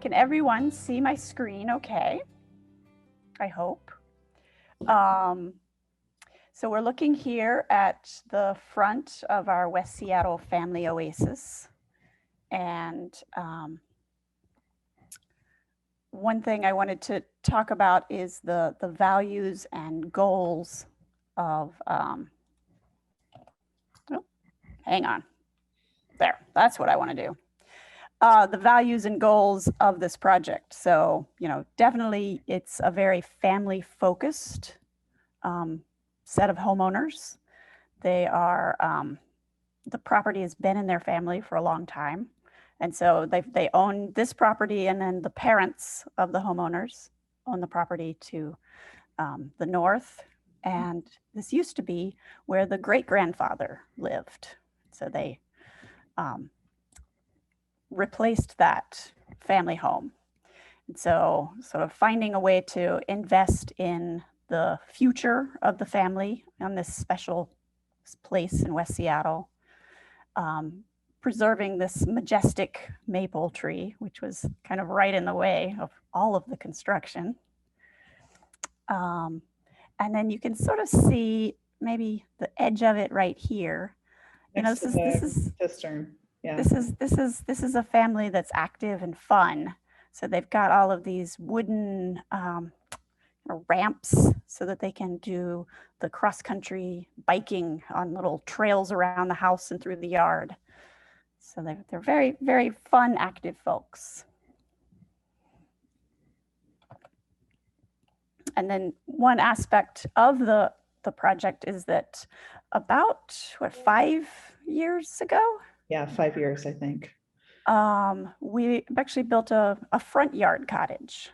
can everyone see my screen okay? I hope. So we're looking here at the front of our West Seattle family oasis. And one thing I wanted to talk about is the values and goals of, hang on, there, that's what I want to do. The values and goals of this project. So, definitely it's a very family focused set of homeowners. They are, the property has been in their family for a long time. And so they own this property, and then the parents of the homeowners own the property to the north. And this used to be where the great-grandfather lived. So they replaced that family home. And so sort of finding a way to invest in the future of the family on this special place in West Seattle, preserving this majestic maple tree, which was kind of right in the way of all of the construction. And then you can sort of see maybe the edge of it right here. This is cistern. Yeah. This is a family that's active and fun. So they've got all of these wooden ramps so that they can do the cross-country biking on little trails around the house and through the yard. So they're very, very fun, active folks. And then one aspect of the project is that about, 5 years ago? Yeah, 5 years, I think. We actually built a front yard cottage.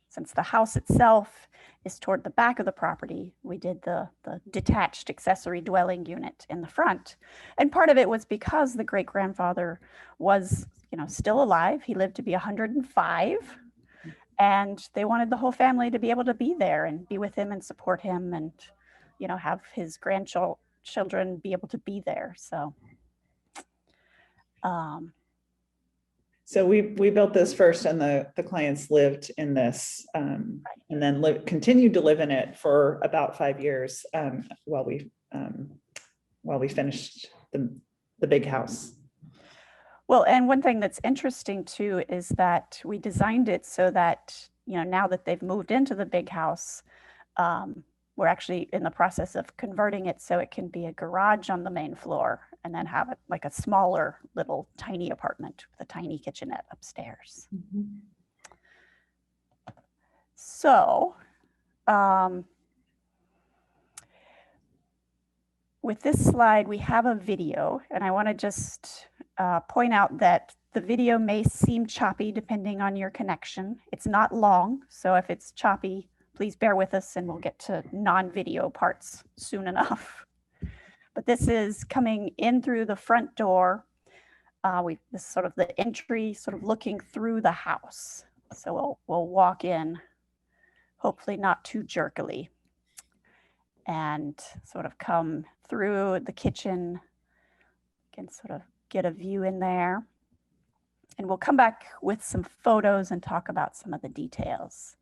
Since the house itself is toward the back of the property, we did the detached accessory dwelling unit in the front. And part of it was because the great-grandfather was, still alive. He lived to be 105. And they wanted the whole family to be able to be there and be with him and support him and, have his grandchildren be able to be there. So. So we built this first, and the clients lived in this, and then continued to live in it for about 5 years while we finished the big house. Well, and one thing that's interesting too is that we designed it so that, now that they've moved into the big house, we're actually in the process of converting it so it can be a garage on the main floor and then have it like a smaller little tiny apartment with a tiny kitchenette upstairs. Mm-hmm. So with this slide, we have a video, and I want to just point out that the video may seem choppy depending on your connection. It's not long, so if it's choppy, please bear with us and we'll get to non-video parts soon enough. But this is coming in through the front door. This is sort of the entry, sort of looking through the house. So we'll walk in, hopefully not too jerkily, and sort of come through the kitchen. You can sort of get a view in there. And we'll come back with some photos and talk about some of the details.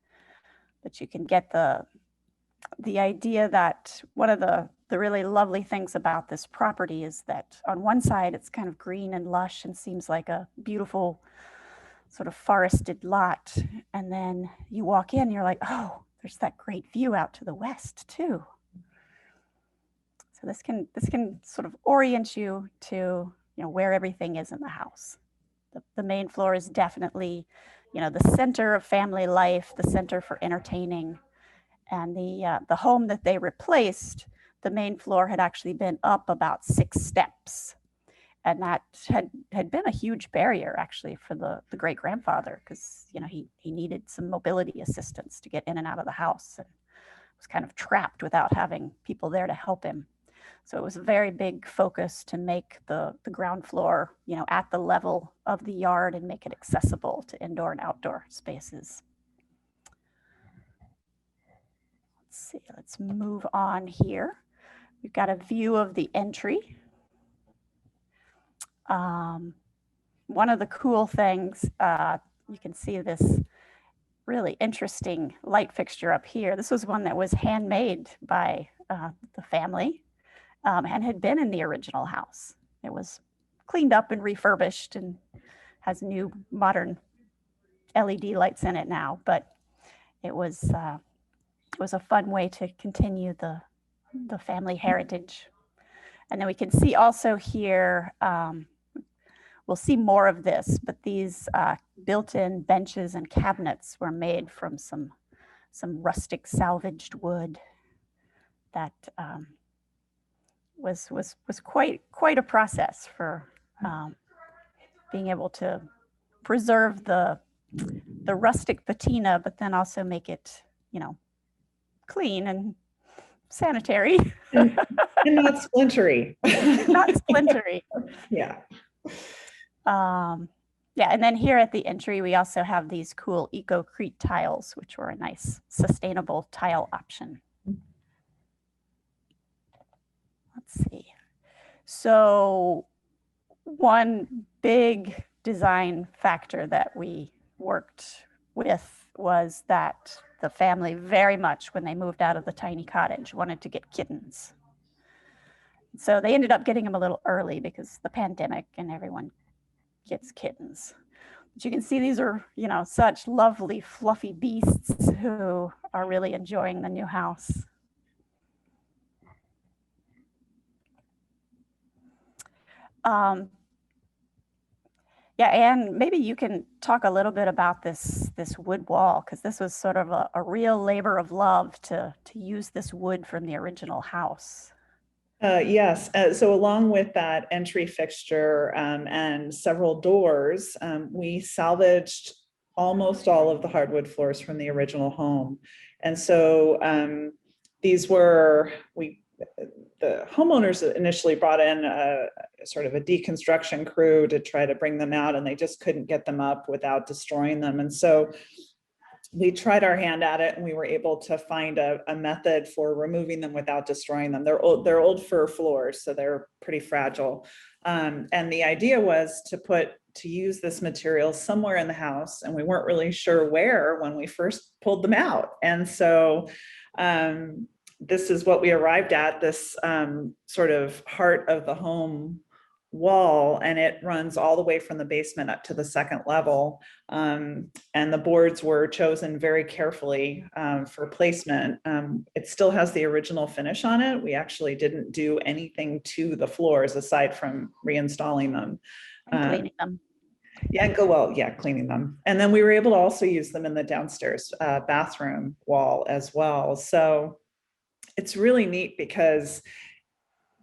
But you can get the idea that one of the really lovely things about this property is that on one side, it's kind of green and lush and seems like a beautiful sort of forested lot. And then you walk in, you're like, oh, there's that great view out to the west too. So this can sort of orient you to, where everything is in the house. The main floor is definitely, the center of family life, the center for entertaining. And the home that they replaced, the main floor had actually been up about 6 steps. And that had been a huge barrier actually for the great-grandfather, because, he needed some mobility assistance to get in and out of the house and was kind of trapped without having people there to help him. So it was a very big focus to make the ground floor, at the level of the yard and make it accessible to indoor and outdoor spaces. Let's see, let's move on here. We've got a view of the entry. One of the cool things you can see this really interesting light fixture up here. This was one that was handmade by the family and had been in the original house. It was cleaned up and refurbished and has new modern LED lights in it now, but it was a fun way to continue the family heritage. And then we can see also here, we'll see more of this, but these built-in benches and cabinets were made from some rustic salvaged wood that was quite a process for being able to preserve the rustic patina, but then also make it, clean and sanitary. And not splintery. Not splintery. Yeah. Yeah, and then here at the entry, we also have these cool EcoCrete tiles, which were a nice sustainable tile option. Let's see. So one big design factor that we worked with was that the family very much, when they moved out of the tiny cottage, wanted to get kittens. So they ended up getting them a little early because the pandemic and everyone gets kittens. But you can see these are, such lovely, fluffy beasts who are really enjoying the new house. Yeah, Anne, maybe you can talk a little bit about this wood wall, because this was sort of a real labor of love to use this wood from the original house. Yes, so along with that entry fixture and several doors, we salvaged almost all of the hardwood floors from the original home. And so these were, the homeowners initially brought in a sort of a deconstruction crew to try to bring them out, and they just couldn't get them up without destroying them. And so we tried our hand at it, and we were able to find a method for removing them without destroying them. They're old fir floors, so they're pretty fragile. And the idea was to use this material somewhere in the house, and we weren't really sure where when we first pulled them out. And so this is what we arrived at, this sort of heart of the home wall, and it runs all the way from the basement up to the second level. And the boards were chosen very carefully for placement. It still has the original finish on it. We actually didn't do anything to the floors aside from reinstalling them. And cleaning them. Yeah, cleaning them. And then we were able to also use them in the downstairs bathroom wall as well. So it's really neat because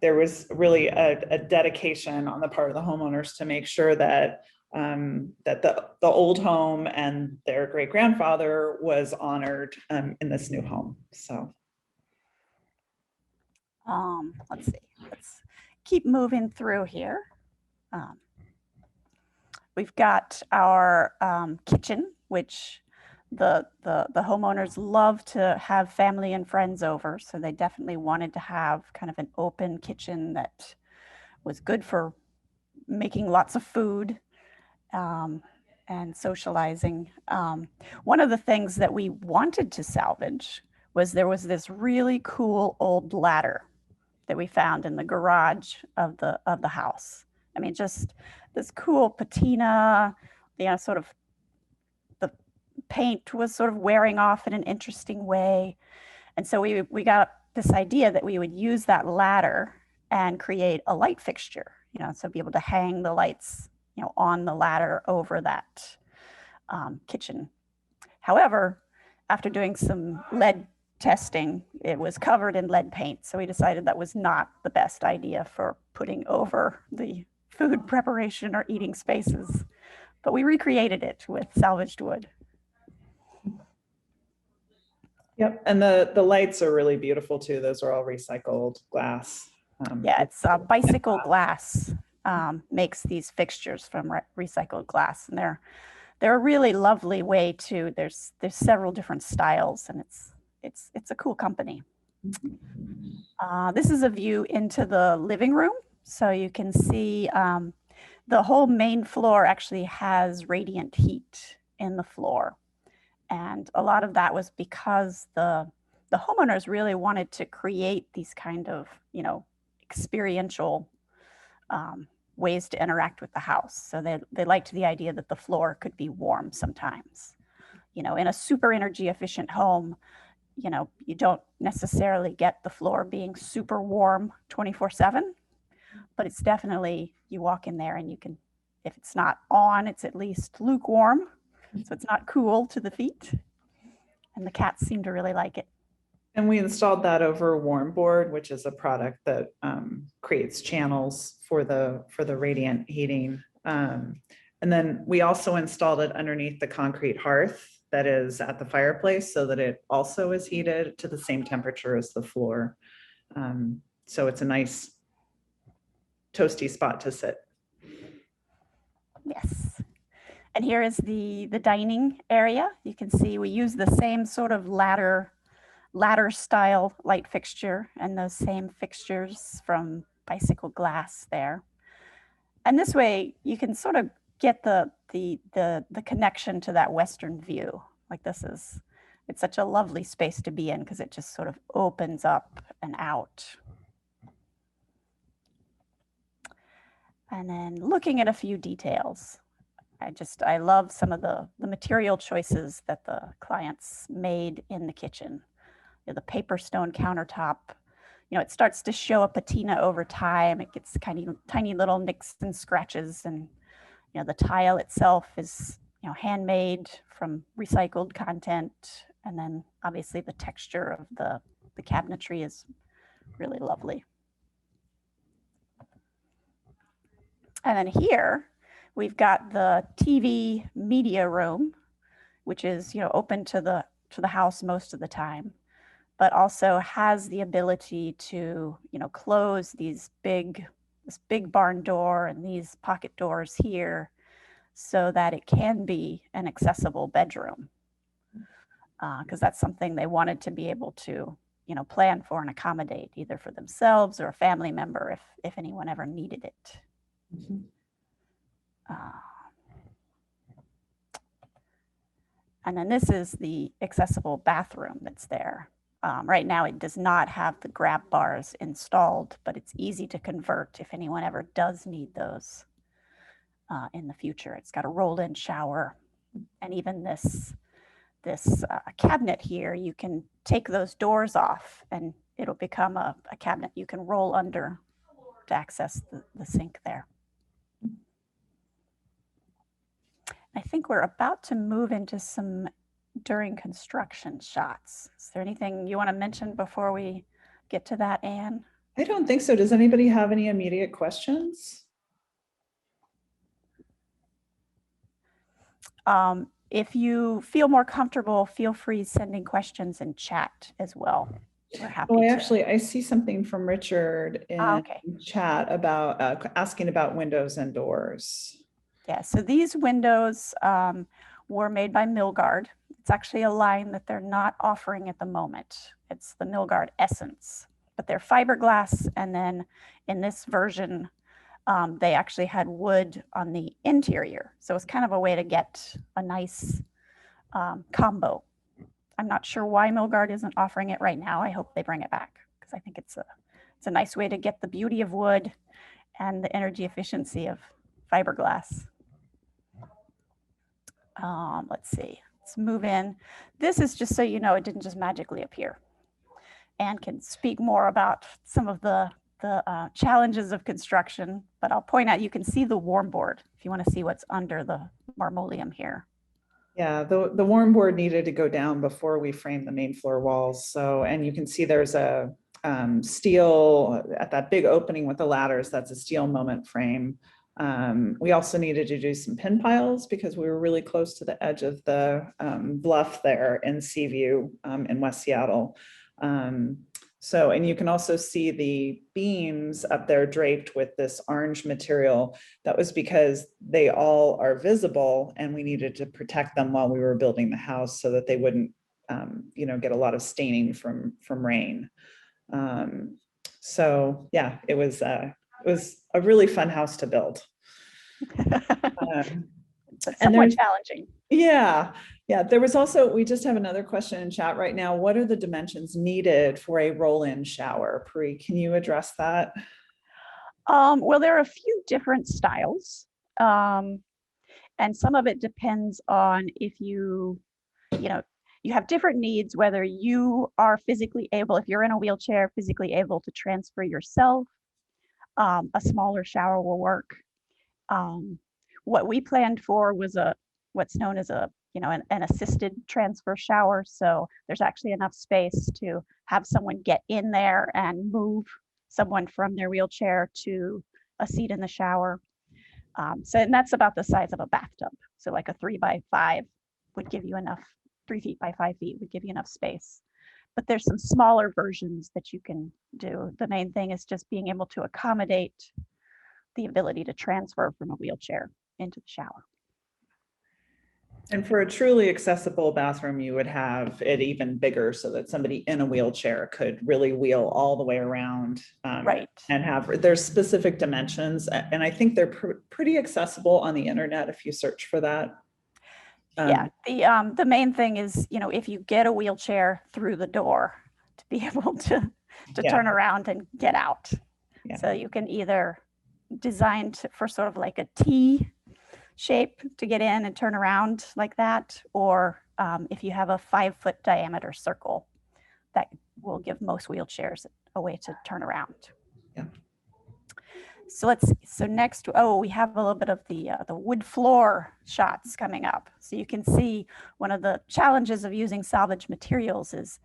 there was really a dedication on the part of the homeowners to make sure that that the old home and their great grandfather was honored in this new home. So let's see. Let's keep moving through here. We've got our kitchen, which the homeowners love to have family and friends over, so they definitely wanted to have kind of an open kitchen that was good for making lots of food and socializing. One of the things that we wanted to salvage was there was this really cool old ladder that we found in the garage of the house. I mean, just this cool patina, sort of the paint was sort of wearing off in an interesting way. And so we got this idea that we would use that ladder and create a light fixture, so be able to hang the lights, on the ladder over that kitchen. However, after doing some lead testing, it was covered in lead paint. So we decided that was not the best idea for putting over the food preparation or eating spaces, but we recreated it with salvaged wood. Yep, and the lights are really beautiful too. Those are all recycled glass. Yeah, it's bicycle glass makes these fixtures from recycled glass, and they're a really lovely way to. There's several different styles, and it's a cool company. This is a view into the living room, so you can see the whole main floor actually has radiant heat, in the floor. And a lot of that was because the homeowners really wanted to create these kind of, experiential ways to interact with the house. So they liked the idea that the floor could be warm sometimes. In a super energy efficient home, you don't necessarily get the floor being super warm 24/7, but it's definitely, you walk in there and you can, if it's not on, it's at least lukewarm. So it's not cool to the feet. And the cats seem to really like it. And we installed that over warm board, which is a product that creates channels for the radiant heating. And then we also installed it underneath the concrete hearth that is at the fireplace so that it also is heated to the same temperature as the floor. So it's a nice toasty spot to sit. Yes. And here is the dining area. You can see we use the same sort of ladder style light fixture and those same fixtures from Bicycle Glass there. And this way you can sort of get the connection to that western view. Like it's such a lovely space to be in because it just sort of opens up and out. And then looking at a few details. I love some of the material choices that the clients made in the kitchen. The paper stone countertop, it starts to show a patina over time. It gets tiny little nicks and scratches, and the tile itself is handmade from recycled content, and then obviously the texture of the cabinetry is really lovely. And then here we've got the TV media room, which is open to the house most of the time, but also has the ability to close this big barn door and these pocket doors here so that it can be an accessible bedroom, because that's something they wanted to be able to plan for and accommodate either for themselves or a family member if anyone ever needed it. Mm-hmm. And then this is the accessible bathroom that's there. Right now it does not have the grab bars installed, but it's easy to convert if anyone ever does need those in the future. It's got a roll-in shower, and even this cabinet here, you can take those doors off and it'll become a cabinet you can roll under to access the sink there. I think we're about to move into some during construction shots. Is there anything you want to mention before we get to that, Anne? I don't think so. Does anybody have any immediate questions? If you feel more comfortable, feel free sending questions in chat as well. We're happy to. I see something from Richard in chat about asking about windows and doors. Yeah, so these windows were made by Milgard. It's actually a line that they're not offering at the moment. It's the Milgard Essence, but they're fiberglass. And then in this version, they actually had wood on the interior. So it's kind of a way to get a nice combo. I'm not sure why Milgard isn't offering it right now. I hope they bring it back because I think it's a nice way to get the beauty of wood and the energy efficiency of fiberglass. Let's see, let's move in. This is just so you know, it didn't just magically appear. Anne can speak more about some of the challenges of construction, but I'll point out, you can see the warm board if you want to see what's under the marmoleum here. Yeah, the warm board needed to go down before we framed the main floor walls. So, and you can see there's a steel at that big opening with the ladders. That's a steel moment frame. We also needed to do some pin piles because we were really close to the edge of the bluff there in Seaview in West Seattle. So, and you can also see the beams up there draped with this orange material. That was because they all are visible and we needed to protect them while we were building the house so that they wouldn't, get a lot of staining from rain. So yeah, it was a really fun house to build. So it's And somewhat there's, challenging. yeah, yeah. There was also, we just have another question in chat right now. What are the dimensions needed for a roll-in shower? Pri, can you address that? Well, there are a few different styles. And some of it depends on if you have different needs, whether you are physically able, if you're in a wheelchair, physically able to transfer yourself, a smaller shower will work. What we planned for was what's known as an assisted transfer shower. So there's actually enough space to have someone get in there and move someone from their wheelchair to a seat in the shower. And that's about the size of a bathtub. So like a 3x5 would give you enough, 3 feet by 5 feet would give you enough space. But there's some smaller versions that you can do. The main thing is just being able to accommodate the ability to transfer from a wheelchair into the shower. And for a truly accessible bathroom, you would have it even bigger so that somebody in a wheelchair could really wheel all the way around. Right. And there's specific dimensions. And I think they're pretty accessible on the internet if you search for that. Yeah, the main thing is, if you get a wheelchair through the door, to be able to turn around and get out. Yeah. So you can either design for sort of like a T shape to get in and turn around like that, or if you have a 5-foot diameter circle, that will give most wheelchairs a way to turn around. Yeah. So next, we have a little bit of the wood floor shots coming up. So you can see one of the challenges of using salvage materials is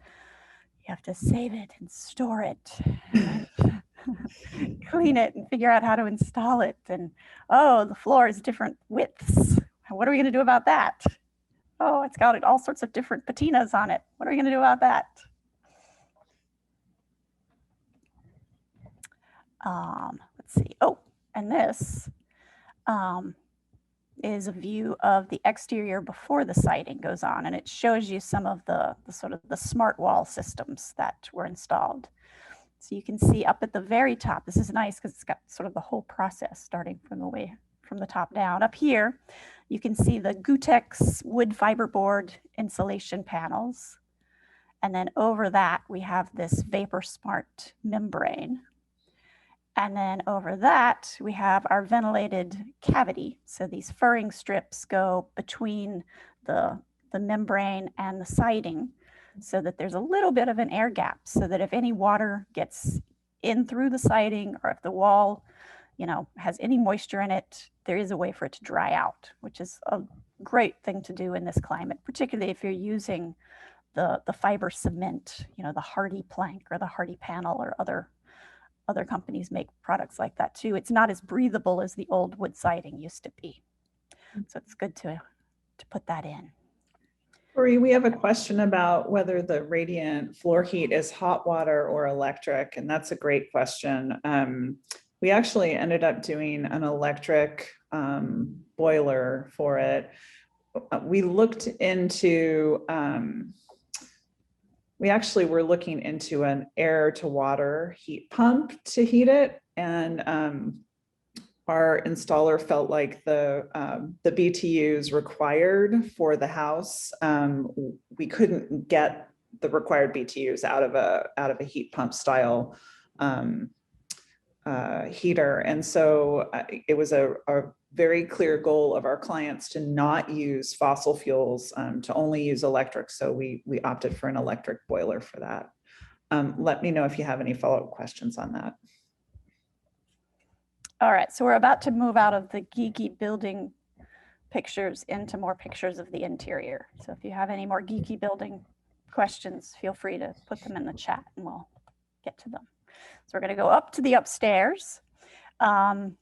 you have to save it and store it, and clean it and figure out how to install it. And the floor is different widths. What are we going to do about that? Oh, it's got all sorts of different patinas on it. What are we going to do about that? Let's see. Oh, and this is a view of the exterior before the siding goes on, and it shows you some of the sort of the smart wall systems that were installed. So you can see up at the very top, this is nice because it's got sort of the whole process starting from the top down. Up here, you can see the Gutex wood fiberboard insulation panels. And then over that, we have this Vapor Smart membrane. And then over that, we have our ventilated cavity. So these furring strips go between the membrane and the siding, so that there's a little bit of an air gap, so that if any water gets in through the siding, or if the wall, has any moisture in it, there is a way for it to dry out, which is a great thing to do in this climate, particularly if you're using the fiber cement, the Hardy plank or the Hardy panel, or other companies make products like that too. It's not as breathable as the old wood siding used to be. So it's good to put that in. Marie, we have a question about whether the radiant floor heat is hot water or electric, and that's a great question. We actually ended up doing an electric boiler for it. We looked into, we actually were looking into an air to water heat pump to heat it, and our installer felt like the BTUs required for the house, we couldn't get the required BTUs out of a heat pump style heater. And so it was a very clear goal of our clients to not use fossil fuels, to only use electric. So we opted for an electric boiler for that. Let me know if you have any follow-up questions on that. All right, so we're about to move out of the geeky building pictures into more pictures of the interior. So if you have any more geeky building questions, feel free to put them in the chat and we'll get to them. So we're going to go up to the upstairs. And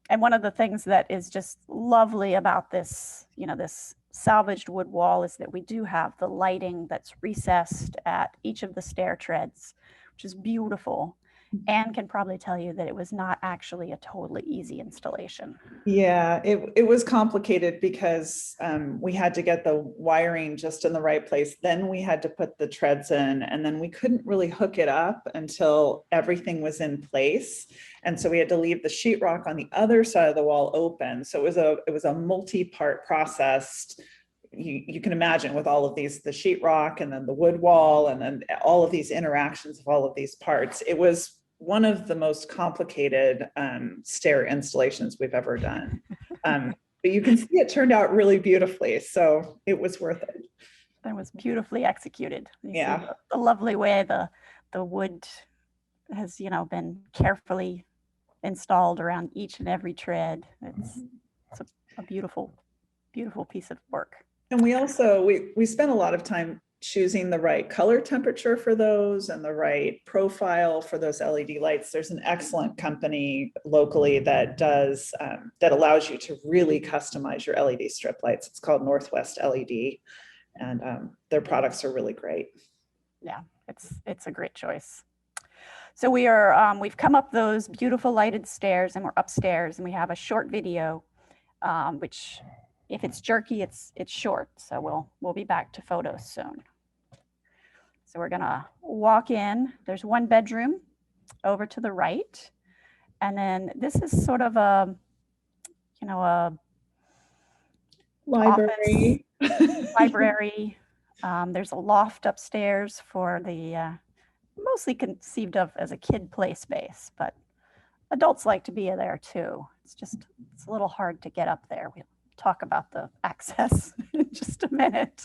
one of the things that is just lovely about this, this salvaged wood wall, is that we do have the lighting that's recessed at each of the stair treads, which is beautiful. Anne can probably tell you that it was not actually a totally easy installation. Yeah, it was complicated because we had to get the wiring just in the right place. Then we had to put the treads in, and then we couldn't really hook it up until everything was in place. And so we had to leave the sheetrock on the other side of the wall open. So it was a multi-part process. You can imagine with all of these, the sheetrock and then the wood wall, and then all of these interactions of all of these parts. It was one of the most complicated stair installations we've ever done. But you can see it turned out really beautifully, so it was worth it. That was beautifully executed. You Yeah. see the lovely way the wood has, been carefully installed around each and every tread. It's a beautiful, beautiful piece of work. And we also, we spent a lot of time choosing the right color temperature for those and the right profile for those LED lights. There's an excellent company locally that does, that allows you to really customize your LED strip lights. It's called Northwest LED, and their products are really great. Yeah, it's a great choice. So we've come up those beautiful lighted stairs, and we're upstairs, and we have a short video, which if it's jerky, it's short. So we'll be back to photos soon. So we're gonna walk in. There's one bedroom over to the right. And then this is sort of a library. Library. There's a loft upstairs for the, mostly conceived of as a kid play space, but adults like to be there too. It's a little hard to get up there. We'll talk about the access in just a minute.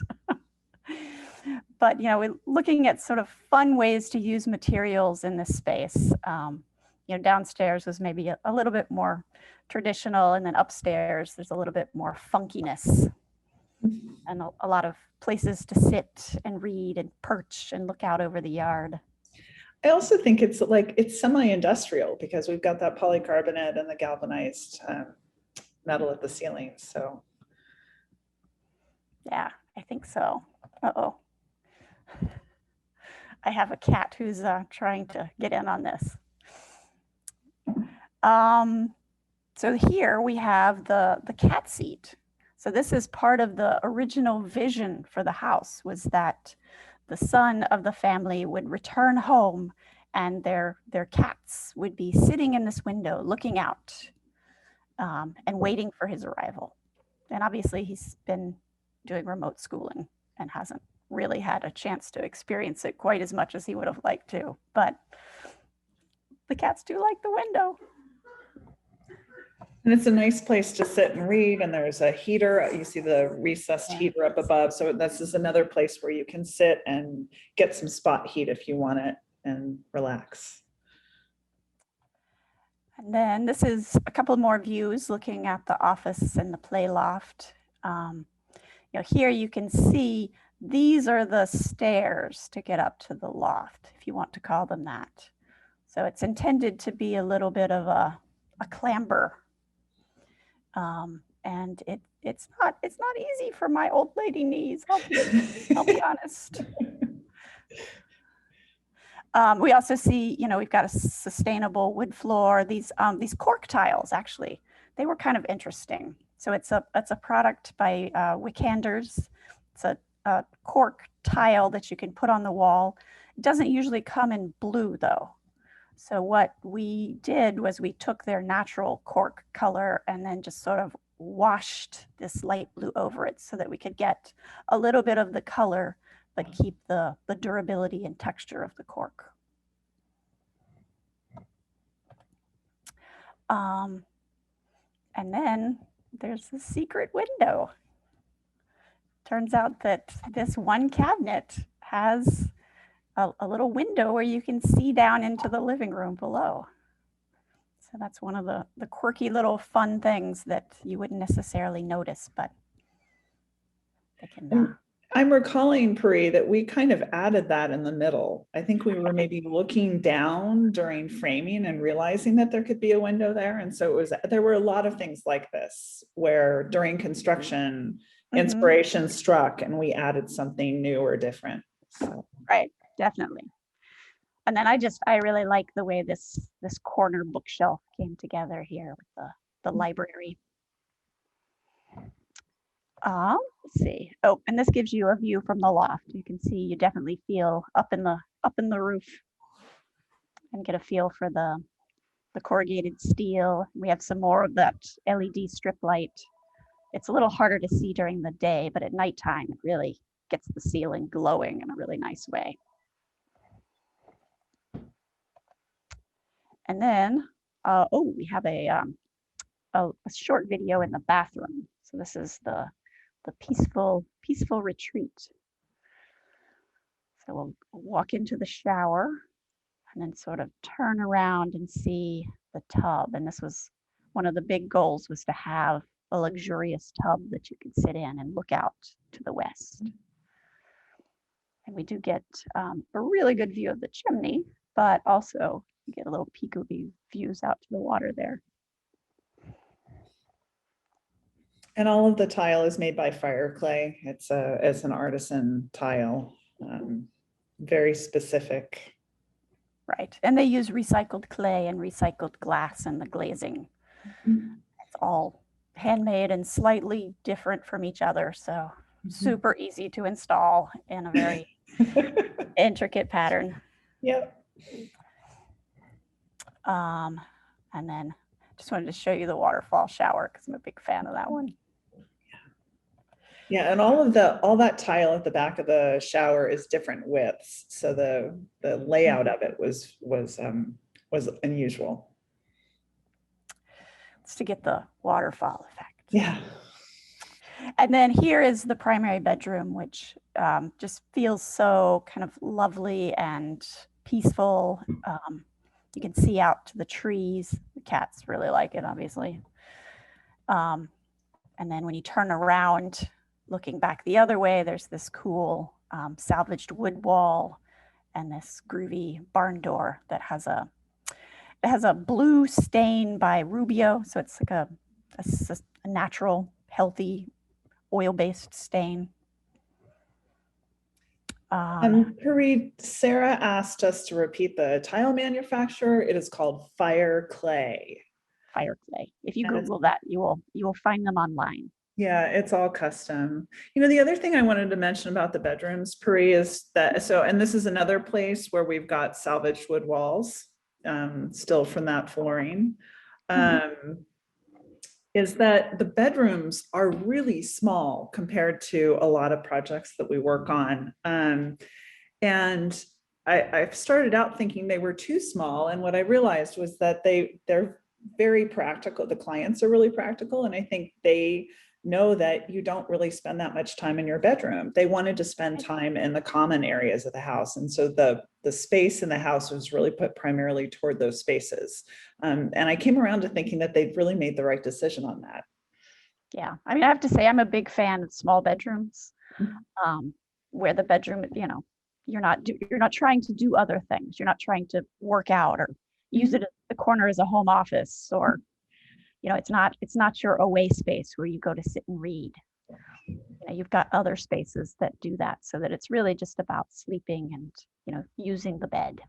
But, we're looking at sort of fun ways to use materials in this space. Downstairs was maybe a little bit more traditional, and then upstairs there's a little bit more funkiness and a lot of places to sit and read and perch and look out over the yard. I also think it's semi-industrial because we've got that polycarbonate and the galvanized metal at the ceiling. So yeah, I think so. Uh-oh. I have a cat who's trying to get in on this. So here we have the cat seat. So this is part of the original vision for the house, was that the son of the family would return home and their cats would be sitting in this window looking out and waiting for his arrival. And obviously he's been doing remote schooling and hasn't really had a chance to experience it quite as much as he would have liked to, but the cats do like the window. And it's a nice place to sit and read, and there's a heater. You see the recessed heater up above. So this is another place where you can sit and get some spot heat if you want it and relax. And then this is a couple more views looking at the office and the play loft. Here you can see these are the stairs to get up to the loft, if you want to call them that. So it's intended to be a little bit of a clamber. And it's not easy for my old lady knees. I'll be honest. We also see, we've got a sustainable wood floor. These cork tiles, actually, they were kind of interesting. So it's a product by Wicanders. It's a cork tile that you can put on the wall. It doesn't usually come in blue though. So what we did was we took their natural cork color and then just sort of washed this light blue over it so that we could get a little bit of the color, but keep the durability and texture of the cork. And then there's the secret window. Turns out that this one cabinet has a little window where you can see down into the living room below. So that's one of the quirky little fun things that you wouldn't necessarily notice, but they can. I'm recalling, Puri, that we kind of added that in the middle. I think we were maybe looking down during framing and realizing that there could be a window there. And so there were a lot of things like this where during construction, inspiration struck and we added something new or different. So. Right, definitely. And then I really like the way this corner bookshelf came together here with the library. Let's see. Oh, and this gives you a view from the loft. You can see, you definitely feel up in the roof and get a feel for the corrugated steel. We have some more of that LED strip light. It's a little harder to see during the day, but at nighttime it really gets the ceiling glowing in a really nice way. And then, we have a short video in the bathroom. So this is the peaceful retreat. So we'll walk into the shower and then sort of turn around and see the tub. And this was one of the big goals, was to have a luxurious tub that you could sit in and look out to the west. And we do get a really good view of the chimney, but also you get a little peekaboo views out to the water there. And all of the tile is made by fire clay. It's an artisan tile, very specific. Right, and they use recycled clay and recycled glass in the glazing. It's all handmade and slightly different from each other, so super easy to install in a very intricate pattern. Yep. And then just wanted to show you the waterfall shower because I'm a big fan of that one. Yeah, and all that tile at the back of the shower is different widths, so the layout of it was unusual. It's to get the waterfall effect. Yeah. And then here is the primary bedroom, which just feels so kind of lovely and peaceful. You can see out to the trees. The cats really like it, obviously. And then when you turn around, looking back the other way, there's this cool salvaged wood wall and this groovy barn door that has a blue stain by Rubio. So it's like a natural, healthy, oil-based stain. Pareed, Sarah asked us to repeat the tile manufacturer. It is called Fire Clay. Fire Clay. If you Google that, you will find them online. Yeah, it's all custom. You know, the other thing I wanted to mention about the bedrooms, Puri, is that, and this is another place where we've got salvaged wood walls, still from that flooring, is that the bedrooms are really small compared to a lot of projects that we work on. And I've started out thinking they were too small. And what I realized was that they're very practical. The clients are really practical. And I think they know that you don't really spend that much time in your bedroom. They wanted to spend time in the common areas of the house. And so the space in the house was really put primarily toward those spaces. And I came around to thinking that they've really made the right decision on that. Yeah, I mean, I have to say I'm a big fan of small bedrooms, where the bedroom, you know, you're not trying to do other things. You're not trying to work out or use it at the corner as a home office, or you know, it's not your away space where you go to sit and read. You know, you've got other spaces that do that, so that it's really just about sleeping and, you know, using the bed.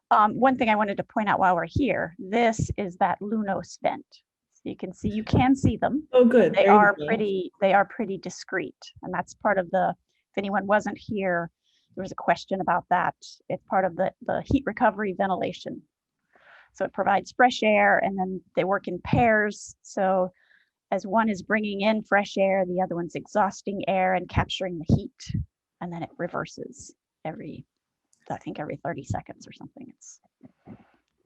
One thing I wanted to point out while we're here, this is that Lunos vent. So you can see them. Oh, good. They are pretty discreet, and that's part of the. If anyone wasn't here, there was a question about that. It's part of the heat recovery ventilation. So it provides fresh air, and then they work in pairs. So as one is bringing in fresh air, the other one's exhausting air and capturing the heat, and then it reverses every 30 seconds or something.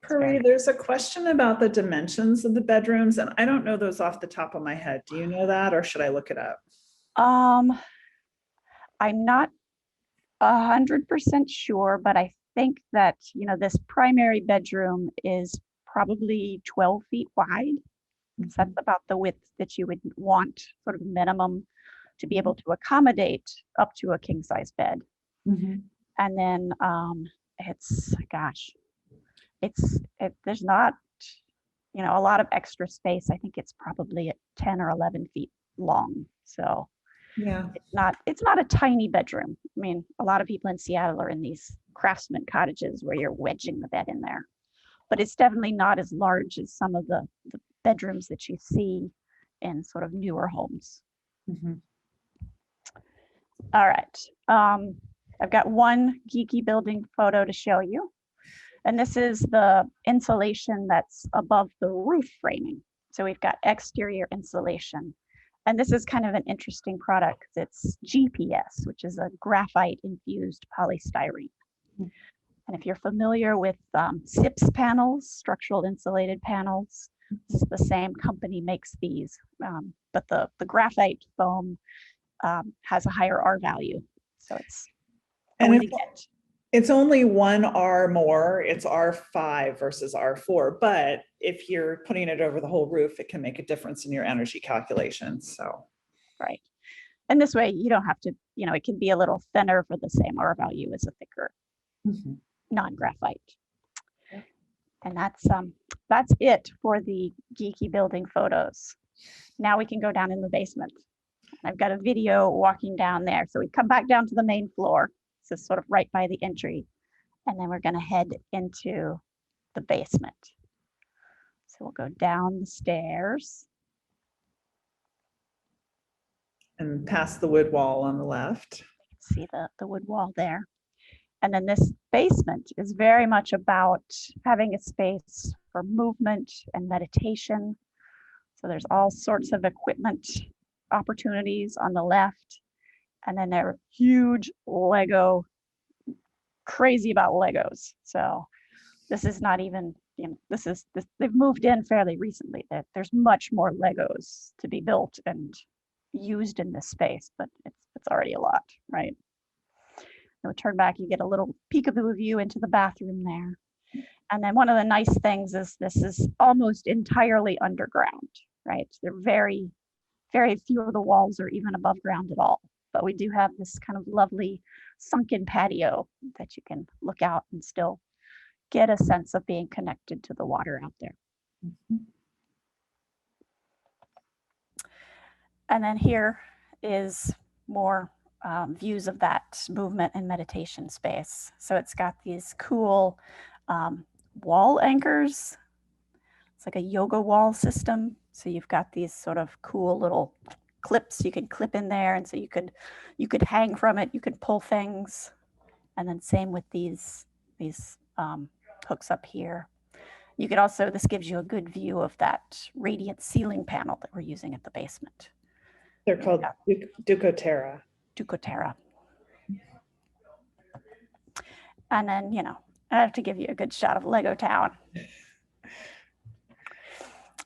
Puri, there's a question about the dimensions of the bedrooms, and I don't know those off the top of my head. Do you know that, or should I look it up? I'm not 100% sure, but I think that, you know, this primary bedroom is probably 12 feet wide. So that's about the width that you would want, sort of minimum, to be able to accommodate up to a king size bed. And then there's not, you know, a lot of extra space. I think it's probably at 10 or 11 feet long. So yeah, it's not a tiny bedroom. I mean, a lot of people in Seattle are in these craftsman cottages where you're wedging the bed in there. But it's definitely not as large as some of the bedrooms that you see in sort of newer homes. Mhm. All right. I've got one geeky building photo to show you. And this is the insulation that's above the roof framing. So we've got exterior insulation. And this is kind of an interesting product. It's GPS, which is a graphite infused polystyrene. And if you're familiar with SIPS panels, structural insulated panels, this is the same company makes these, but the graphite foam has a higher R value. So it's a way to get. It's only one R more, it's R5 versus R4, but if you're putting it over the whole roof, it can make a difference in your energy calculations, so. Right. And this way you don't have to, it can be a little thinner for the same R value as a thicker non-graphite. Yeah. And that's it for the geeky building photos. Now we can go down in the basement. I've got a video walking down there. So we come back down to the main floor. This is sort of right by the entry. And then we're going to head into the basement. So we'll go down the stairs. And past the wood wall on the left. See the wood wall there. And then this basement is very much about having a space for movement and meditation. So there's all sorts of equipment opportunities on the left. And then there are huge Lego, crazy about Legos. So this is not even, they've moved in fairly recently. There's much more Legos to be built and used in this space, but it's already a lot, right? We'll turn back, you get a little peekaboo view into the bathroom there. And then one of the nice things is this is almost entirely underground, right? They're very, very few of the walls are even above ground at all. But we do have this kind of lovely sunken patio that you can look out and still get a sense of being connected to the water out there. And then here is more views of that movement and meditation space. So it's got these cool wall anchors. It's like a yoga wall system. So you've got these sort of cool little clips you can clip in there, and so you could hang from it. You could pull things, and then same with these hooks up here. You could also, this gives you a good view of that radiant ceiling panel that we're using at the basement. They're called Ducoterra. Ducoterra. And then, I have to give you a good shot of Lego Town.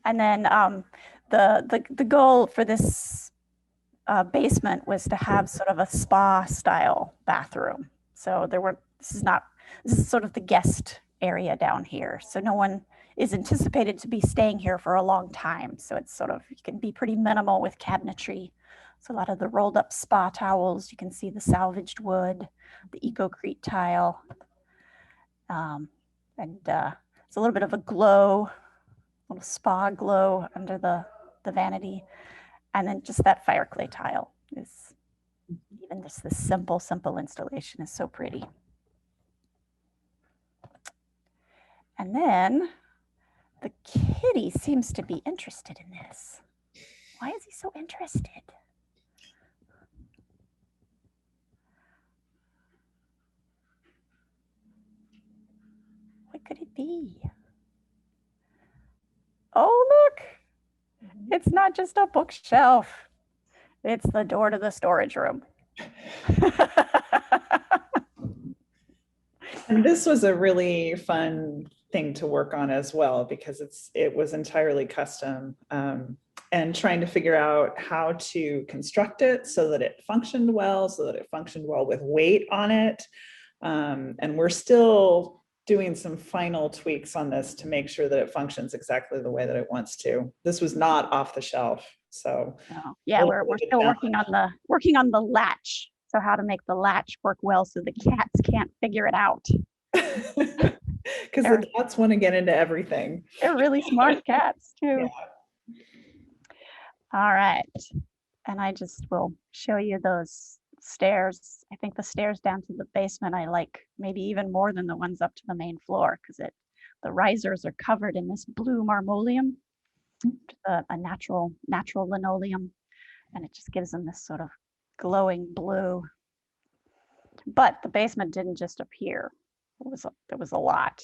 And then the goal for this basement was to have sort of a spa style bathroom. So this is sort of the guest area down here. So no one is anticipated to be staying here for a long time. So it's sort of, you can be pretty minimal with cabinetry. So a lot of the rolled up spa towels, you can see the salvaged wood, the EcoCrete tile. It's a little bit of a glow, little spa glow under the vanity. And then just that fire clay tile is, even just this simple installation is so pretty. And then the kitty seems to be interested in this. Why is he so interested? What could it be? Oh, look, it's not just a bookshelf. It's the door to the storage room. And this was a really fun thing to work on as well, because it was entirely custom, and trying to figure out how to construct it so that it functioned well, with weight on it. And we're still doing some final tweaks on this to make sure that it functions exactly the way that it wants to. This was not off the shelf. So yeah, we're still working on the latch. So how to make the latch work well so the cats can't figure it out. Because the cats want to get into everything. They're really smart cats too. Yeah. All right. And I just will show you those stairs. I think the stairs down to the basement I like maybe even more than the ones up to the main floor, because the risers are covered in this blue marmoleum, a natural linoleum, and it just gives them this sort of glowing blue. But the basement didn't just appear. There was a lot.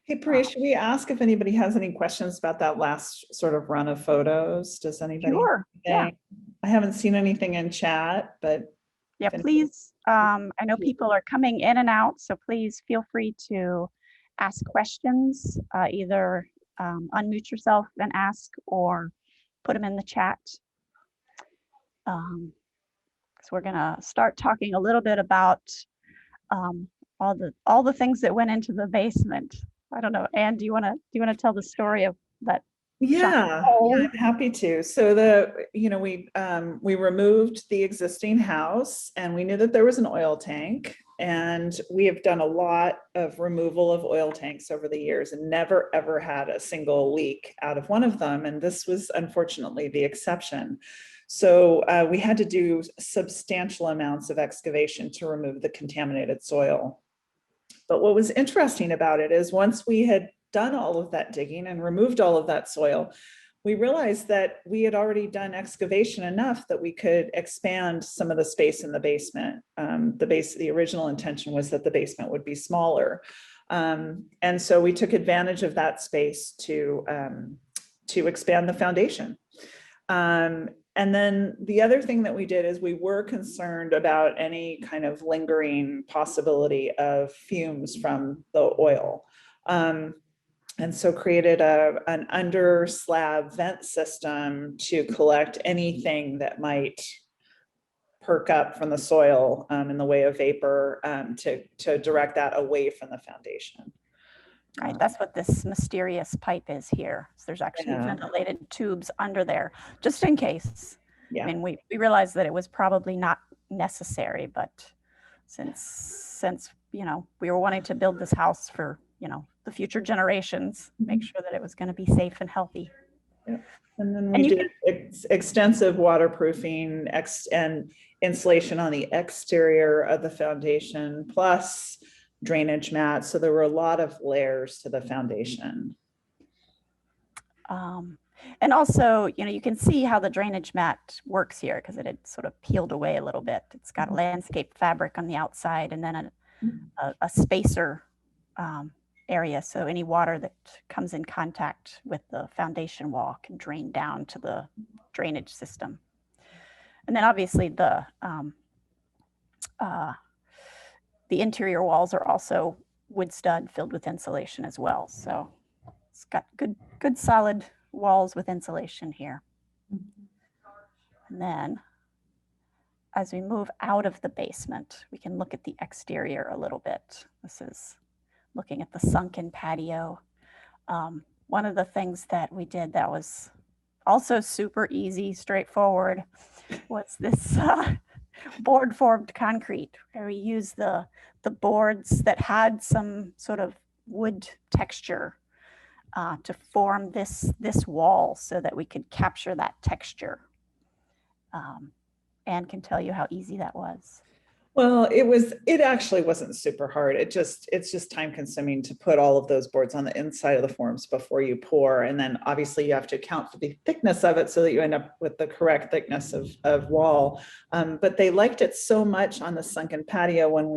Hey, Priya, should we ask if anybody has any questions about that last sort of run of photos? Does anybody? Sure. Yeah. I haven't seen anything in chat, but. Yeah, please. I know people are coming in and out, so please feel free to ask questions, either unmute yourself and ask or put them in the chat. So we're gonna start talking a little bit about all the things that went into the basement. I don't know, Anne, do you wanna tell the story of that? Yeah, I'm happy to. So we removed the existing house and we knew that there was an oil tank, and we have done a lot of removal of oil tanks over the years and never ever had a single leak out of one of them. And this was unfortunately the exception. So we had to do substantial amounts of excavation to remove the contaminated soil. But what was interesting about it is once we had done all of that digging and removed all of that soil, we realized that we had already done excavation enough that we could expand some of the space in the basement. The original intention was that the basement would be smaller. And so we took advantage of that space to expand the foundation. And then the other thing that we did is we were concerned about any kind of lingering possibility of fumes from the oil. And so created an under slab vent system to collect anything that might perk up from the soil in the way of vapor, to direct that away from the foundation. Right, that's what this mysterious pipe is here. So there's actually ventilated tubes under there, just in case. Yeah. I mean, we realized that it was probably not necessary, but since we were wanting to build this house for the future generations, make sure that it was going to be safe and healthy. Yeah. And then we did extensive waterproofing and insulation on the exterior of the foundation, plus drainage mats. So there were a lot of layers to the foundation. And also, you can see how the drainage mat works here because it had sort of peeled away a little bit. It's got a landscape fabric on the outside and then a spacer area. So any water that comes in contact with the foundation wall can drain down to the drainage system. And then obviously the interior walls are also wood stud filled with insulation as well. So it's got good solid walls with insulation here. And then as we move out of the basement, we can look at the exterior a little bit. This is looking at the sunken patio. One of the things that we did that was also super easy, straightforward, was this board formed concrete, where we used the boards that had some sort of wood texture to form this wall so that we could capture that texture. Anne can tell you how easy that was. Well, it actually wasn't super hard. It's just time consuming to put all of those boards on the inside of the forms before you pour. And then obviously you have to account for the thickness of it so that you end up with the correct thickness of wall. But they liked it so much on the sunken patio when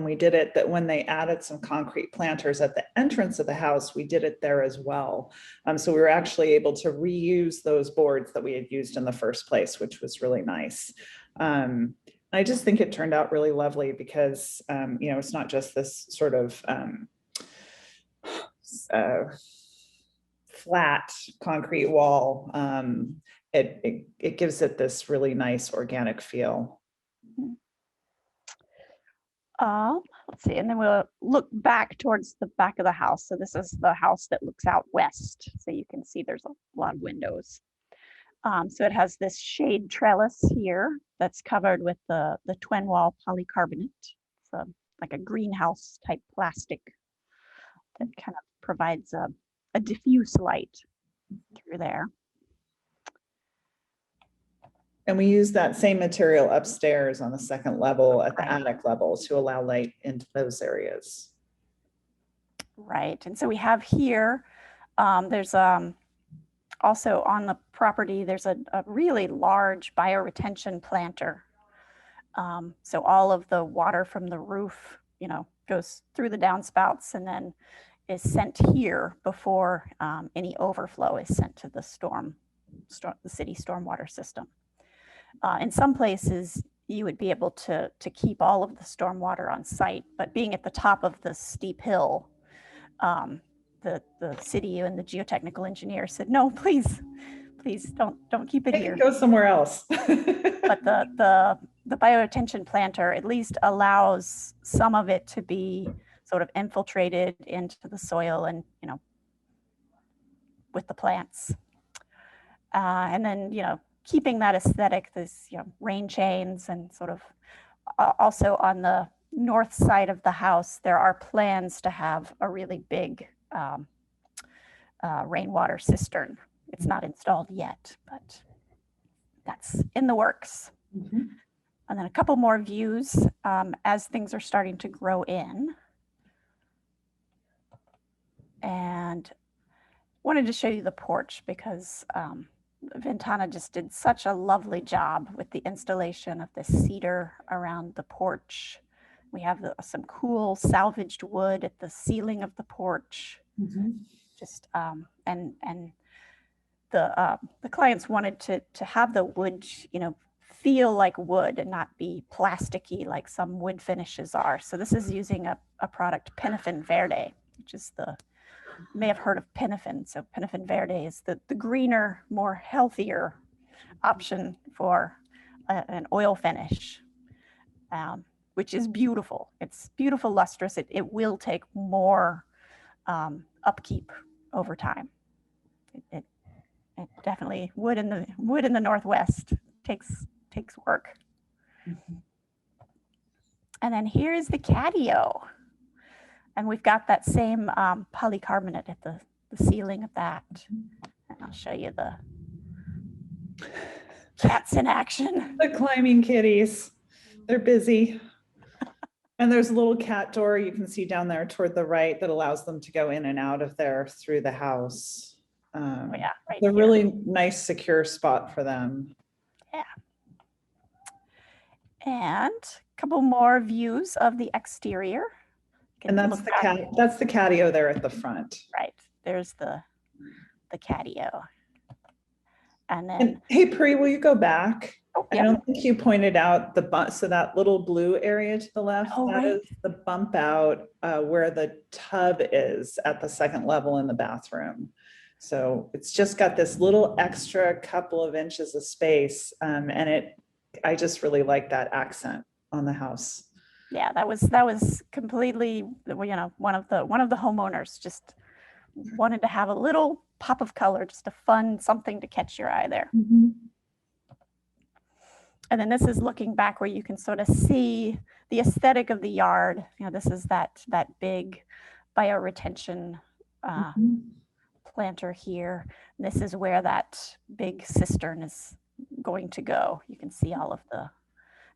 we did it, that when they added some concrete planters at the entrance of the house, we did it there as well. So we were actually able to reuse those boards that we had used in the first place, which was really nice. I just think it turned out really lovely because, it's not just this sort of flat concrete wall. It gives it this really nice organic feel. Let's see, and then we'll look back towards the back of the house. So this is the house that looks out west. So you can see there's a lot of windows. So it has this shade trellis here that's covered with the twin wall polycarbonate. It's like a greenhouse type plastic that kind of provides a diffuse light through there. And we use that same material upstairs on the second level at the Right. attic level to allow light into those areas. Right. And so we have here, there's also on the property, there's a really large bioretention planter. So all of the water from the roof, goes through the downspouts and then is sent here before any overflow is sent to the city stormwater system. In some places, you would be able to keep all of the stormwater on site, but being at the top of the steep hill, the city and the geotechnical engineer said, no, please don't keep it It here. can go somewhere else. But the bioretention planter at least allows some of it to be sort of infiltrated into the soil and, with the plants. And then, keeping that aesthetic, this, rain chains and sort of also on the north side of the house, there are plans to have a really big rainwater cistern. It's not installed yet, but that's in the works. Mhm. And then a couple more views as things are starting to grow in. And wanted to show you the porch because Ventana just did such a lovely job with the installation of the cedar around the porch. We have some cool salvaged wood at the ceiling of the porch. Mhm. Just and the clients wanted to have the wood, feel like wood and not be plasticky like some wood finishes are. So this is using a product, Pinafin Verde, which is you may have heard of Pinafin. So Pinafin Verde is the greener, more healthier option for an oil finish, which is beautiful. It's beautiful, lustrous. It will take more upkeep over time. It definitely wood in the Northwest takes work. Mhm. And then here is the Catio. And we've got that same polycarbonate at the ceiling of that. And I'll show you the cats in action. The climbing kitties, they're busy. And there's a little cat door you can see down there toward the right that allows them to go in and out of there through the house. Oh yeah, right They're here. really nice, secure spot for them. Yeah. And a couple more views of the exterior. You And can that's look the back. that's the catio there at the front. Right, there's the Catio. And then, And hey, Pri, will you go back? oh I yeah, don't think you pointed out the bump. So that little blue area to the left, oh that right, is the bump out where the tub is at the second level in the bathroom. So it's just got this little extra couple of inches of space. And I just really like that accent on the house. yeah, that was completely, one of the homeowners just wanted to have a little pop of color, just a fun something to catch your eye there. Mhm. And then this is looking back where you can sort of see the aesthetic of the yard. This is that big bioretention Mhm. planter here. And this is where that big cistern is going to go. You can see all of the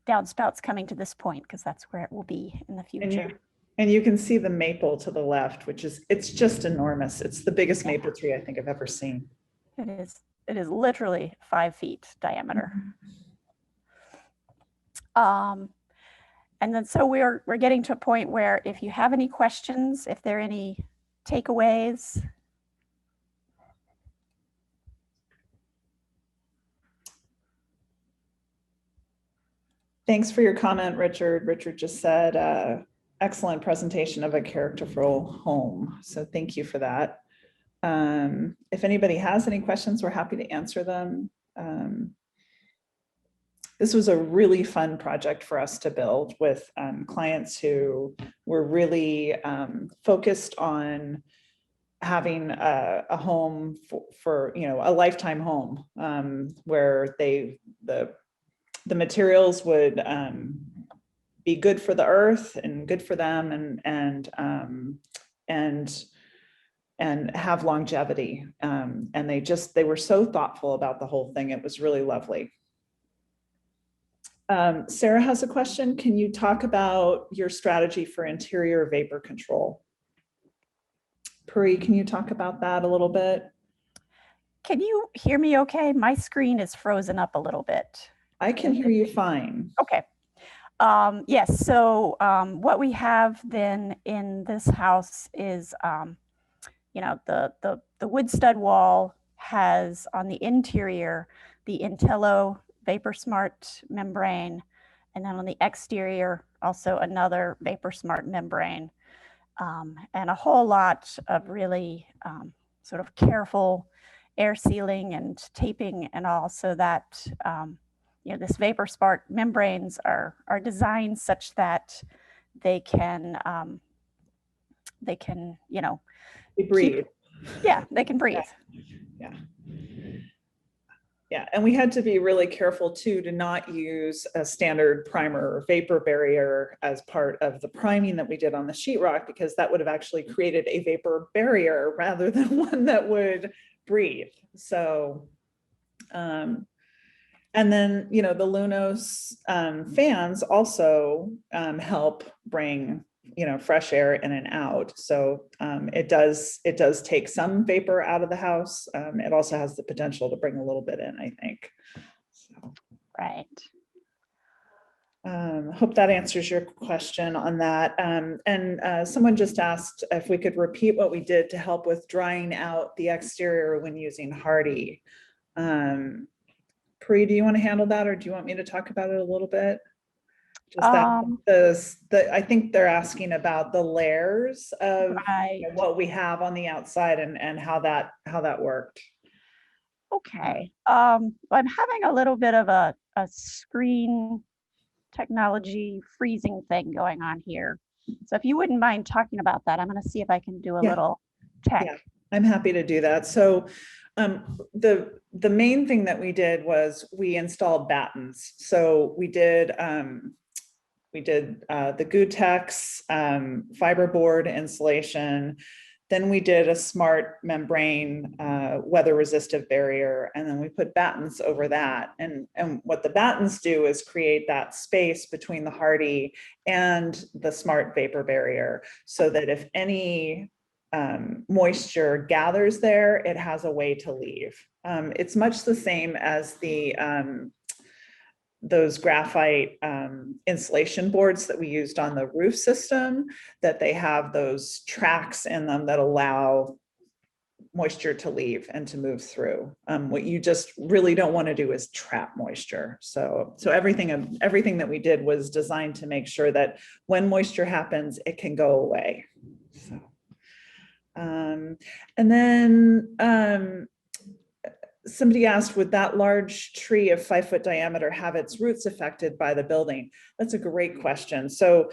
downspouts coming to this point because that's where it will be in the future. And you can see the maple to the left, it's just enormous. It's the biggest maple tree I think I've ever seen. It is literally 5 feet diameter. And then so we're getting to a point where if you have any questions, if there are any takeaways. Thanks for your comment, Richard. Richard just said, excellent presentation of a characterful home. So thank you for that. If anybody has any questions, we're happy to answer them. This was a really fun project for us to build with clients who were really focused on having a home for a lifetime home where the materials would be good for the earth and good for them and have longevity. And they were so thoughtful about the whole thing. It was really lovely. Sarah has a question. Can you talk about your strategy for interior vapor control? Puri, can you talk about that a little bit? Can you hear me okay? My screen is frozen up a little bit. I can hear you fine. Okay. Yes, so what we have then in this house is, the wood stud wall has on the interior the Intello Vapor Smart membrane, and then on the exterior also another Vapor Smart membrane, and a whole lot of really sort of careful air sealing and taping and all, so that this Vapor Smart membranes are designed such that they can We breathe. they can breathe. Yeah. Yeah, and we had to be really careful too to not use a standard primer or vapor barrier as part of the priming that we did on the sheetrock, because that would have actually created a vapor barrier rather than one that would breathe. So, and then, the Lunos fans also help bring fresh air in and out. So it does take some vapor out of the house. It also has the potential to bring a little bit in, I think. So, right. Hope that answers your question on that. And someone just asked if we could repeat what we did to help with drying out the exterior when using Hardy. Pri, do you want to handle that, or do you want me to talk about it a little bit? Just that I think they're asking about the layers of right. what we have on the outside and how that worked. Okay. I'm having a little bit of a screen technology freezing thing going on here. So if you wouldn't mind talking about that, I'm going to see if I can do a little tech. Yeah, I'm happy to do that. So the main thing that we did was we installed battens. So we did the Gutex fiberboard insulation. Then we did a smart membrane weather resistive barrier, and then we put battens over that. And what the battens do is create that space between the Hardy and the smart vapor barrier, so that if any moisture gathers there, it has a way to leave. It's much the same as those graphite insulation boards that we used on the roof system, that they have those tracks in them that allow moisture to leave and to move through. What you just really don't want to do is trap moisture. So everything that we did was designed to make sure that when moisture happens, it can go away. So, and then somebody asked, would that large tree of 5-foot diameter have its roots affected by the building? That's a great question. So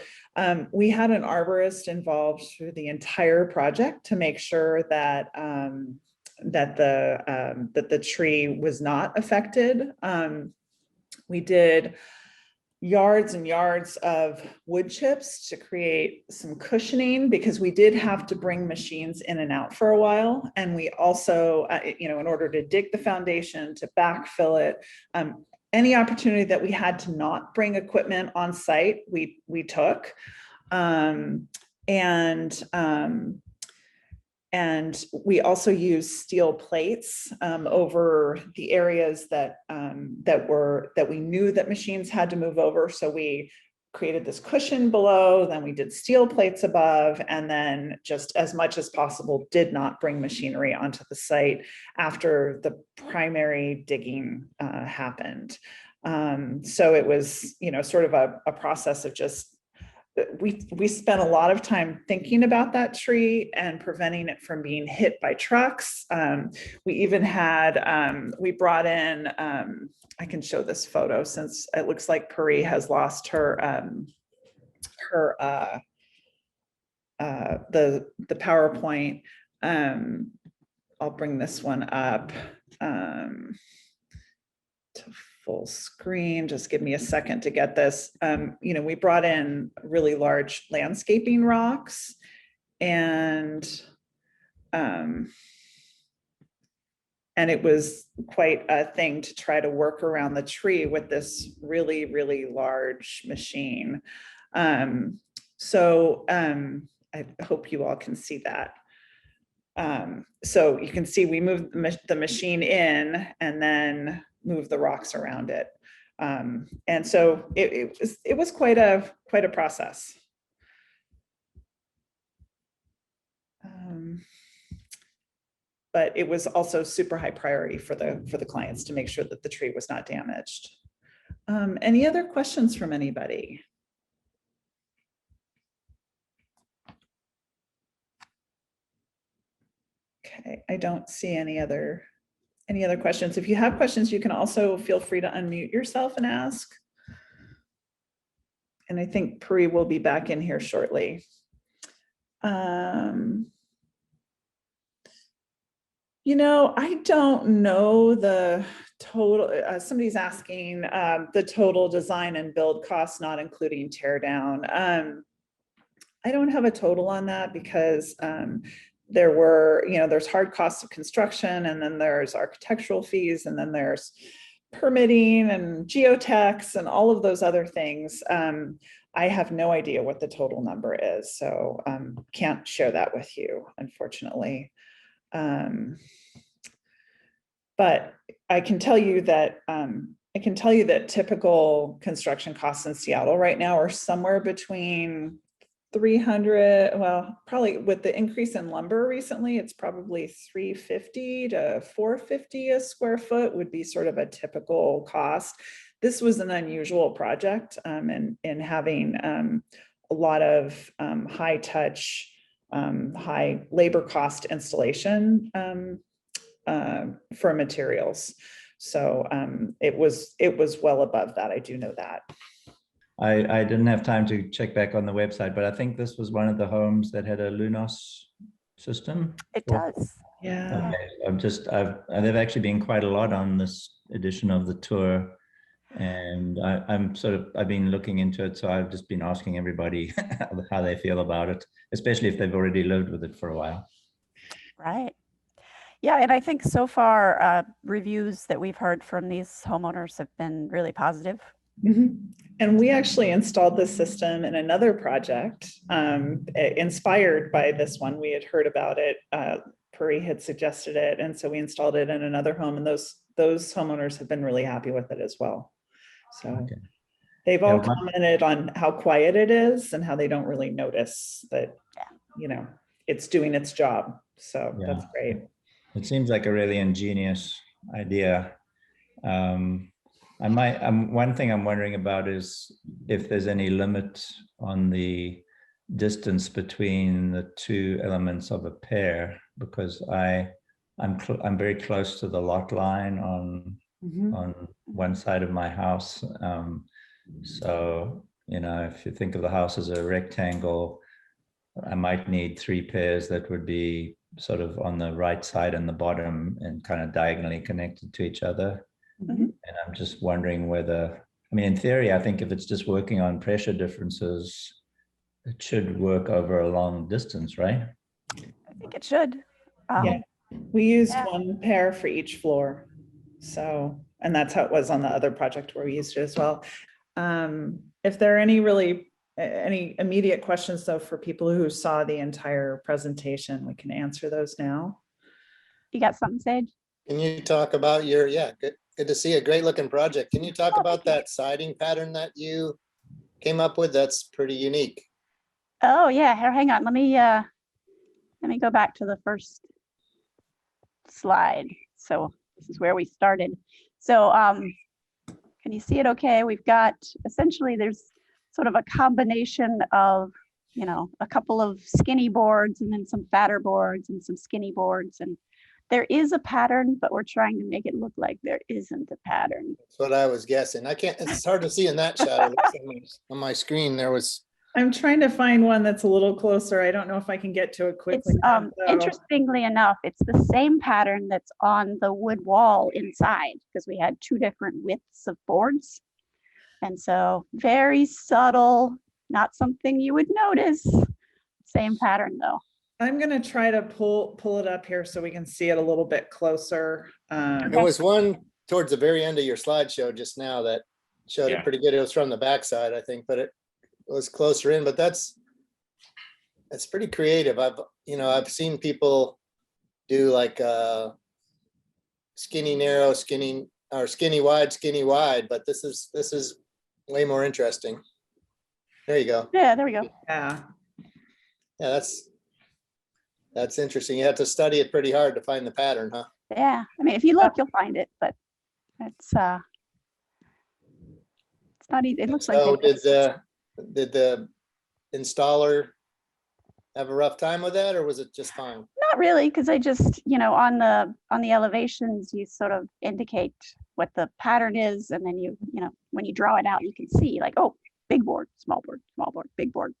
we had an arborist involved through the entire project to make sure that that the tree was not affected. We did yards and yards of wood chips to create some cushioning, because we did have to bring machines in and out for a while. And we also, in order to dig the foundation, to backfill it, any opportunity that we had to not bring equipment on site, we took. And we also used steel plates over the areas that we knew that machines had to move over. So we created this cushion below, then we did steel plates above, and then just as much as possible did not bring machinery onto the site after the primary digging happened. So it was, sort of a process of just, we spent a lot of time thinking about that tree and preventing it from being hit by trucks. We even had, we brought in, I can show this photo since it looks like Puri has lost the PowerPoint. I'll bring this one up to full screen. Just give me a second to get this. We brought in really large landscaping rocks, and And it was quite a thing to try to work around the tree with this really, really large machine. I hope you all can see that. So you can see we moved the machine in and then move the rocks around it. And so it was quite a process. But it was also super high priority for the clients to make sure that the tree was not damaged. Any other questions from anybody? Okay, I don't see any other questions. If you have questions, you can also feel free to unmute yourself and ask. And I think Pri will be back in here shortly. You know, I don't know the total, somebody's asking the total design and build costs, not including tear down. I don't have a total on that because there were, you know, there's hard costs of construction, and then there's architectural fees, and then there's permitting and geotechs and all of those other things. I have no idea what the total number is, so can't share that with you, unfortunately. But I can tell you that typical construction costs in Seattle right now are somewhere between 300, well, probably with the increase in lumber recently, it's probably 350 to 450 a square foot would be sort of a typical cost. This was an unusual project in having a lot of high touch, high labor cost installation for materials. So it was well above that. I do know that. I didn't have time to check back on the website, but I think this was one of the homes that had a Lunos system. It does. Yeah. Okay. They've actually been quite a lot on this edition of the tour, and I've been looking into it. So I've just been asking everybody how they feel about it, especially if they've already lived with it for a while. Right. Yeah, and I think so far reviews that we've heard from these homeowners have been really positive. Mm-hmm. And we actually installed this system in another project inspired by this one. We had heard about it. Pri had suggested it. And so we installed it in another home, and those homeowners have been really happy with it as well. So okay. They've all commented on how quiet it is and how they don't really notice that, you know, it's doing its job. So that's great. It seems like a really ingenious idea. One thing I'm wondering about is if there's any limit on the distance between the two elements of a pair, because I'm very close to the lot line on one side of my house. So, you know, if you think of the house as a rectangle, I might need 3 pairs that would be sort of on the right side and the bottom and kind of diagonally connected to each other. Mm-hmm. And I'm just wondering whether, I mean, in theory, I think if it's just working on pressure differences, it should work over a long distance, right? I think it should. Yeah, we used 1 pair for each floor. So, and that's how it was on the other project where we used it as well. If there are any immediate questions though, for people who saw the entire presentation, we can answer those now. You got something, Sage? Can you talk about your, good to see a great looking project. Can you talk about that siding pattern that you came up with? That's pretty unique. Oh yeah, hang on. Let me go back to the first slide. So this is where we started. So can you see it okay? We've got essentially there's sort of a combination of, you know, a couple of skinny boards and then some fatter boards and some skinny boards, and there is a pattern, but we're trying to make it look like there isn't a pattern. That's what I was guessing. It's hard to see in that shadow. On my screen there was. I'm trying to find one that's a little closer. I don't know if I can get to it quickly. Interestingly enough, it's the same pattern that's on the wood wall inside, because we had 2 different widths of boards. And so very subtle, not something you would notice. Same pattern though. I'm gonna try to pull it up here so we can see it a little bit closer. There was one towards the very end of your slideshow just now that showed Yeah. it pretty good. It was from the backside, I think, but it was closer in, but that's pretty creative. I've seen people do like skinny narrow, skinny or skinny wide, but this is way more interesting. There you go. Yeah, there we go. Yeah, Yeah, that's interesting. You have to study it pretty hard to find the pattern, huh? Yeah, I mean, if you look, you'll find it, but it's not easy. It looks like So they did the installer have a rough time with that, or was it just fine? not really, because I just, on the elevations, you sort of indicate what the pattern is, and then when you draw it out, you can see like, oh, big board, small board, big board.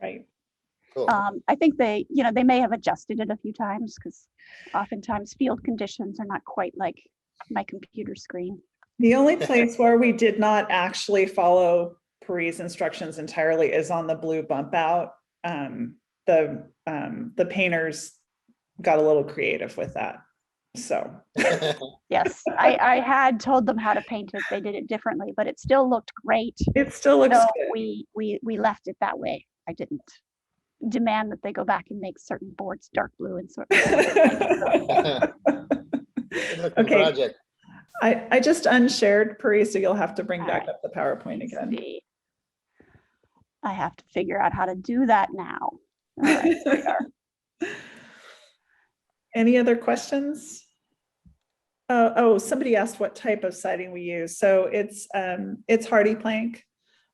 right. Cool. I think they may have adjusted it a few times because oftentimes field conditions are not quite like my computer screen. The only place where we did not actually follow Paris instructions entirely is on the blue bump out. The painters got a little creative with that. So Yes, I had told them how to paint it. They did it differently, but it still looked great. it still looks So good. we left it that way. I didn't demand that they go back and make certain boards dark blue and sort of. Good looking Okay. project. I just unshared Paris, so you'll have to bring back Alright. up the PowerPoint again. See. I have to figure out how to do that now. All right, here we are. Any other questions? Oh, somebody asked what type of siding we use. So it's Hardy plank,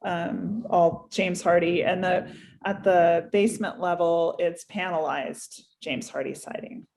all James Hardy, and at the basement level, it's panelized James Hardy siding.